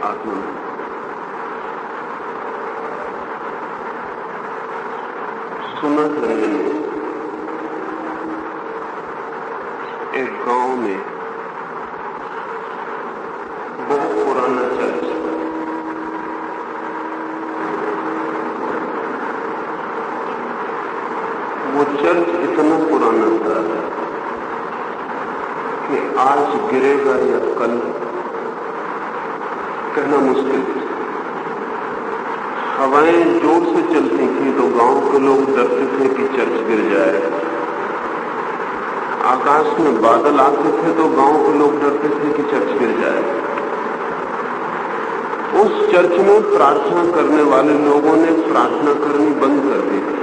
आगमन। सुना है मैंने एक गांव में बहुत पुराना चर्च, वो चर्च इतना पुराना था कि आज गिरेगा या कल कहना मुश्किल था। हवाएं जोर से चलती थी तो गांव के लोग डरते थे कि चर्च गिर जाए। आकाश में बादल आते थे तो गांव के लोग डरते थे कि चर्च गिर जाए। उस चर्च में प्रार्थना करने वाले लोगों ने प्रार्थना करनी बंद कर दी थी।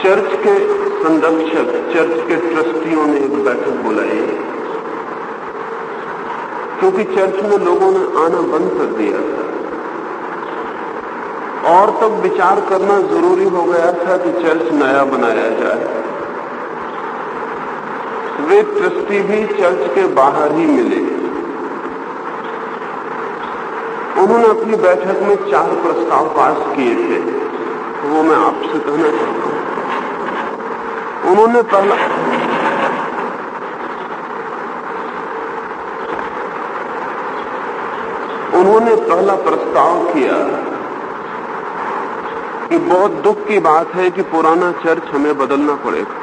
चर्च के संरक्षक, चर्च के ट्रस्टियों ने एक बैठक बुलाई, क्योंकि चर्च में लोगों ने आना बंद कर दिया था और तब विचार करना जरूरी हो गया था कि चर्च नया बनाया जाए। वे ट्रस्टी भी चर्च के बाहर ही मिले। उन्होंने अपनी बैठक में 4 प्रस्ताव पास किए थे, वो मैं आपसे कहना चाहता हूं। उन्होंने पहला प्रस्ताव किया कि बहुत दुख की बात है कि पुराना चर्च हमें बदलना पड़ेगा।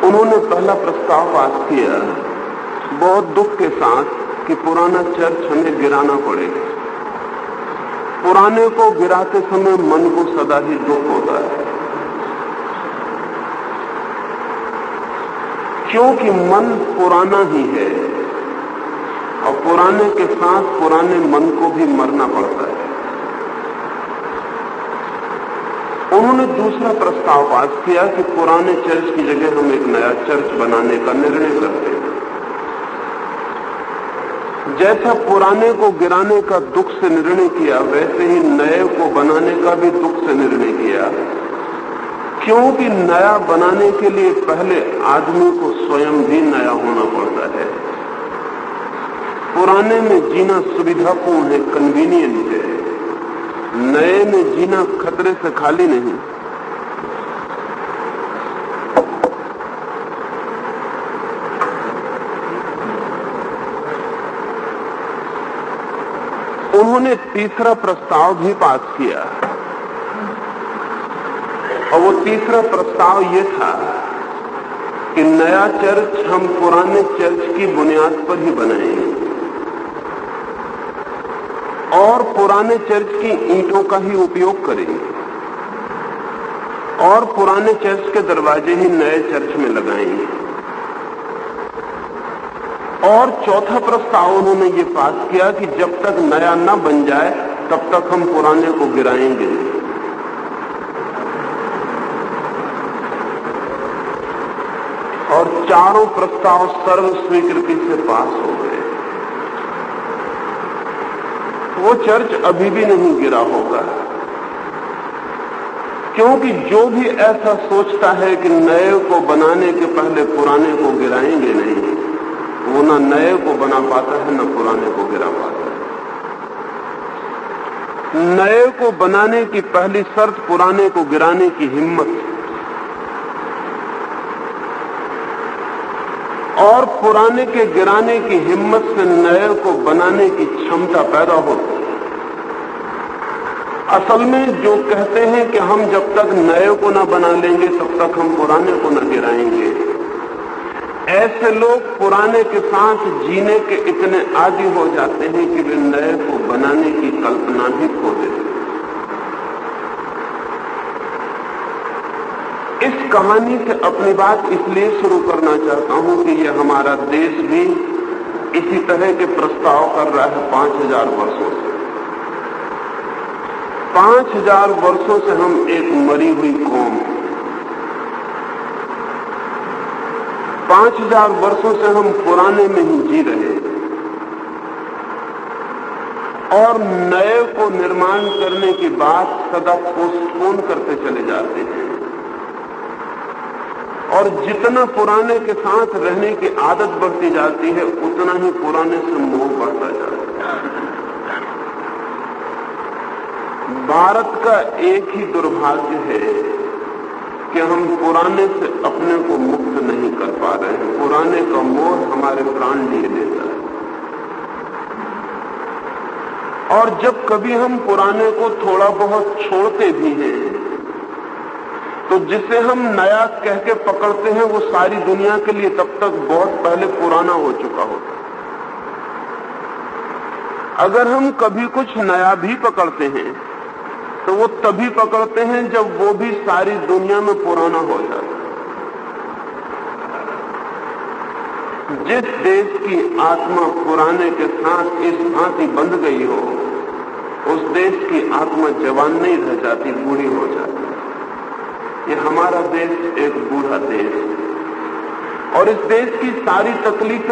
उन्होंने पहला प्रस्ताव पास किया बहुत दुख के साथ कि पुराना चर्च हमें गिराना पड़ेगा। पुराने को गिराते समय मन को सदा ही दुख होता है, क्योंकि मन पुराना ही है और पुराने के साथ पुराने मन को भी मरना पड़ता है। उन्होंने दूसरा प्रस्ताव पास किया कि पुराने चर्च की जगह हम एक नया चर्च बनाने का निर्णय करते हैं। जैसा पुराने को गिराने का दुख से निर्णय किया, वैसे ही नए को बनाने का भी दुख से निर्णय किया, क्योंकि नया बनाने के लिए पहले आदमी को स्वयं भी नया होना पड़ता है। पुराने में जीना सुविधापूर्ण है, कन्वीनियंट है। नए में जीना खतरे से खाली नहीं। उन्होंने तीसरा प्रस्ताव भी पास किया और वो तीसरा प्रस्ताव ये था कि नया चर्च हम पुराने चर्च की बुनियाद पर ही बनाएंगे और पुराने चर्च की ईंटों का ही उपयोग करेंगे और पुराने चर्च के दरवाजे ही नए चर्च में लगाएंगे। और चौथा प्रस्ताव उन्होंने ये पास किया कि जब तक नया न बन जाए तब तक हम पुराने को गिराएंगे नहीं। और चारों प्रस्ताव सर्व स्वीकृति से पास हो गए। वो चर्च अभी भी नहीं गिरा होगा, क्योंकि जो भी ऐसा सोचता है कि नए को बनाने के पहले पुराने को गिराएंगे नहीं, वो न नए को बना पाता है न पुराने को गिरा पाता है। नए को बनाने की पहली शर्त पुराने को गिराने की हिम्मत, और पुराने के गिराने की हिम्मत से नए को बनाने की क्षमता पैदा होती है। असल में जो कहते हैं कि हम जब तक नए को न बना लेंगे तब तक हम पुराने को न गिराएंगे, ऐसे लोग पुराने के साथ जीने के इतने आदी हो जाते हैं कि वे नए को बनाने की कल्पना भी खो देते हैं। इस कहानी से अपनी बात इसलिए शुरू करना चाहता हूं कि यह हमारा देश भी इसी तरह के प्रस्ताव कर रहा है 5000 वर्षों से। 5000 वर्षों से हम एक मरी हुई कौम, 5000 वर्षों से हम पुराने में ही जी रहे हैं और नए को निर्माण करने की बात सदा पोस्टपोन करते चले जाते हैं। और जितना पुराने के साथ रहने की आदत बढ़ती जाती है उतना ही पुराने से मोह बढ़ता जाता है। भारत का एक ही दुर्भाग्य है कि हम पुराने से अपने को मुक्त नहीं कर पा रहे हैं। पुराने का मोह हमारे प्राण लिए लेता है, और जब कभी हम पुराने को थोड़ा बहुत छोड़ते भी हैं तो जिसे हम नया कह के पकड़ते हैं वो सारी दुनिया के लिए तब तक बहुत पहले पुराना हो चुका होता है। अगर हम कभी कुछ नया भी पकड़ते हैं तो वो तभी पकड़ते हैं जब वो भी सारी दुनिया में पुराना हो जाता है। जिस देश की आत्मा पुराने के साथ इस भांति बंध गई हो उस देश की आत्मा जवान नहीं रह जाती, बूढ़ी हो जाती। ये हमारा देश एक बूढ़ा देश है और इस देश की सारी तकलीफें